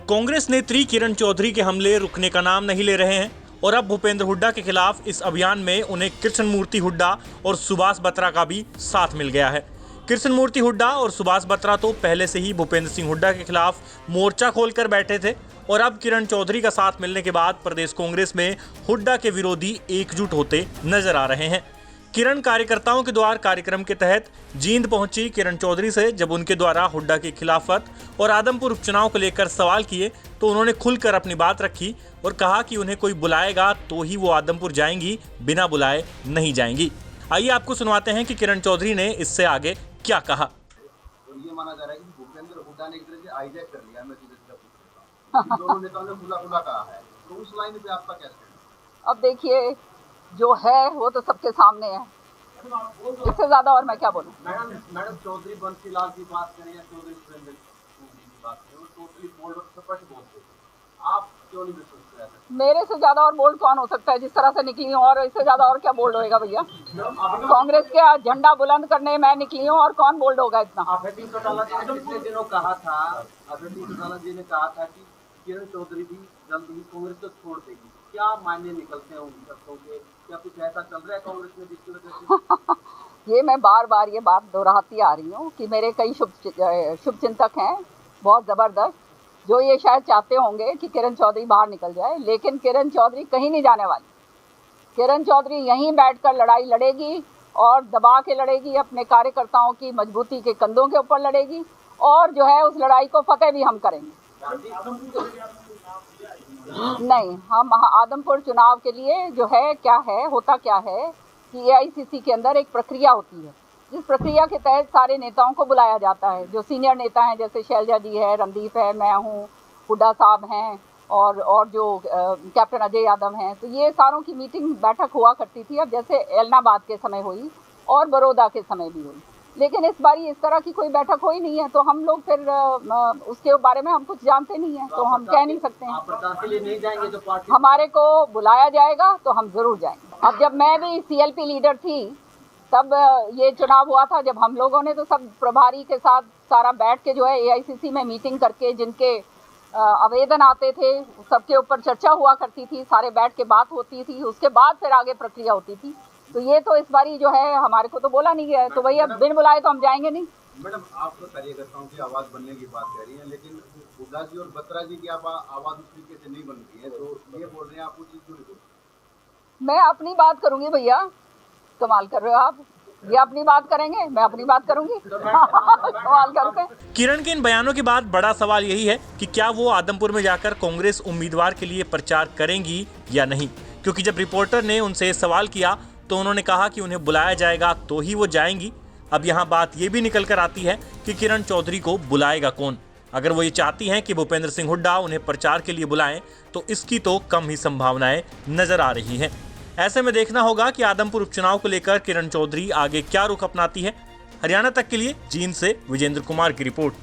कांग्रेस नेत्री किरण चौधरी के हमले रुकने का नाम नहीं ले रहे हैं और अब भूपेंद्र हुड्डा के खिलाफ इस अभियान में उन्हें कृष्णमूर्ति हुड्डा और सुभाष बत्रा का भी साथ मिल गया है। कृष्णमूर्ति हुड्डा और सुभाष बत्रा तो पहले से ही भूपेंद्र सिंह हुड्डा के खिलाफ मोर्चा खोलकर बैठे थे और अब किरण चौधरी का साथ मिलने के बाद प्रदेश कांग्रेस में हुड्डा के विरोधी एकजुट होते नजर आ रहे हैं। किरण कार्यकर्ताओं के द्वारा कार्यक्रम के तहत जींद पहुंची किरण चौधरी से जब उनके द्वारा हुड्डा की खिलाफत और आदमपुर उपचुनाव को लेकर सवाल किए तो उन्होंने खुलकर अपनी बात रखी और कहा कि उन्हें कोई बुलाएगा तो ही वो आदमपुर जाएंगी, बिना बुलाए नहीं जाएंगी। आइए आपको सुनवाते हैं कि किरण चौधरी ने इससे आगे क्या कहा। और ये माना जा रहा है कि भूपेंद्र हुड्डा ने एक तरह से हाईजैक कर लिया है। मैं सीधे दोनों नेताओं ने खुला कहा है, तो उस लाइन पे आपका क्या कहना? अब देखिए, जो है वो तो सबके सामने है, इससे ज्यादा और मैं क्या बोलूं। मैडम चौधरी बंसीलाल की बात करें या चौधरी सुरेंद्र की बात करें, वो टोटली बोल्ड और स्पष्ट बोलते हैं। आप क्यों नहीं विश्वास करते? मेरे से ज्यादा और बोल्ड कौन हो सकता है? जिस तरह से निकली हूँ, और इससे ज्यादा और क्या बोल्ड होएगा भैया? कांग्रेस के झंडा बुलंद करने मैं निकली हूँ और कौन बोल्ड होगा इतना? अभय सिंह चौटाला जी ने पिछले दिनों कहा था, अभय सिंह चौटाला जी ने कहा था कि किरण चौधरी भी जल्द ही कांग्रेस को छोड़ देगी। क्या मायने निकलते हैं उन शब्दों के? क्या कुछ ऐसा चल रहा है कांग्रेस में जिसकी वजह से? ये मैं बार बार ये बात दोहराती आ रही हूँ कि मेरे कई शुभ चिंतक हैं बहुत जबरदस्त, जो ये शायद चाहते होंगे कि किरण चौधरी बाहर निकल जाए, लेकिन किरण चौधरी कहीं नहीं जाने वाली। किरण चौधरी यहीं बैठकर लड़ाई लड़ेगी और दबा के लड़ेगी, अपने कार्यकर्ताओं की मजबूती के कंधों के ऊपर लड़ेगी और जो है उस लड़ाई को फतेह भी हम करेंगे। नहीं, हम आदमपुर चुनाव के लिए जो है क्या है, होता क्या है कि AICC के अंदर एक प्रक्रिया होती है, जिस प्रक्रिया के तहत सारे नेताओं को बुलाया जाता है। जो सीनियर नेता हैं, जैसे शैलजा जी है, रणदीप है, मैं हूँ, हुड्डा साहब हैं और जो कैप्टन अजय यादव हैं, तो ये सारों की मीटिंग बैठक हुआ करती थी। अब जैसे एलनाबाद के समय हुई और बड़ौदा के समय भी हुई, लेकिन इस बार इस तरह की कोई बैठक हुई नहीं है, तो हम लोग फिर उसके बारे में हम कुछ जानते नहीं हैं, तो हम कह नहीं सकते हैं। प्रचार के लिए नहीं जाएंगे तो पार्टी हमारे को बुलाया जाएगा तो हम जरूर जाएंगे। अब जब मैं भी CLP लीडर थी तब ये चुनाव हुआ था, जब हम लोगों ने तो सब प्रभारी के साथ सारा बैठ के जो है AICC में मीटिंग करके जिनके आवेदन आते थे सबके ऊपर चर्चा हुआ करती थी, सारे बैठ के बात होती थी, उसके बाद फिर आगे प्रक्रिया होती थी। तो ये तो इस बारी जो है हमारे को तो बोला नहीं गया है, तो भैया बिन बुलाए तो हम जाएंगे नहीं। मैडम, आप तो कार्यकर्ताओं की आवाज बनने की बात कह रही हैं, लेकिन हुड्डा जी और बत्रा जी की आवाज उस तरीके से नहीं बनती है, तो ये बोल रहे हैं आप उस चीज क्यों नहीं? मैं अपनी बात करूंगी भैया, कमाल कर रहे हो आप। ये अपनी बात करेंगे, मैं अपनी बात करूंगी। कमाल करते हैं। किरण के इन बयानों के बाद बड़ा सवाल यही है कि क्या वो आदमपुर में जाकर कांग्रेस उम्मीदवार के लिए प्रचार करेंगी या नहीं, क्योंकि जब रिपोर्टर ने उनसे सवाल किया तो उन्होंने कहा कि उन्हें बुलाया जाएगा तो ही वो जाएंगी। अब यहाँ बात ये भी निकल कर आती है कि किरण चौधरी को बुलाएगा कौन। अगर वो ये चाहती हैं कि भूपेंद्र सिंह हुड्डा उन्हें प्रचार के लिए बुलाएं तो इसकी तो कम ही संभावनाएं नजर आ रही हैं। ऐसे में देखना होगा कि आदमपुर उपचुनाव को लेकर किरण चौधरी आगे क्या रुख अपनाती है। हरियाणा तक के लिए जींद से विजेंद्र कुमार की रिपोर्ट।